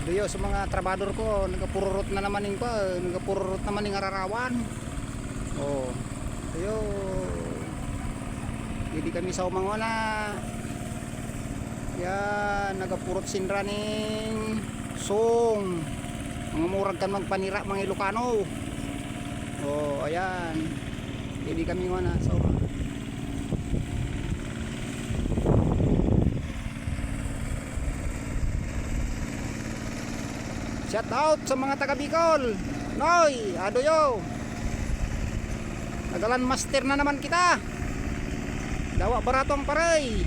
Aduyo sa mga trabador ko, nagapururot na naman ko, nagapururot naman ng ararawan. Oh. Ayo. Hindi kami sa umangona. Yan, nagapurot sinra ning song. Mga murag kan magpanira mga Ilocano. Oh, ayan. Hindi kami ngona sa umang. Shout out sa mga taga Bicol. Noy, adoyo. Nagalan master na naman kita. Dawa barato ang paray.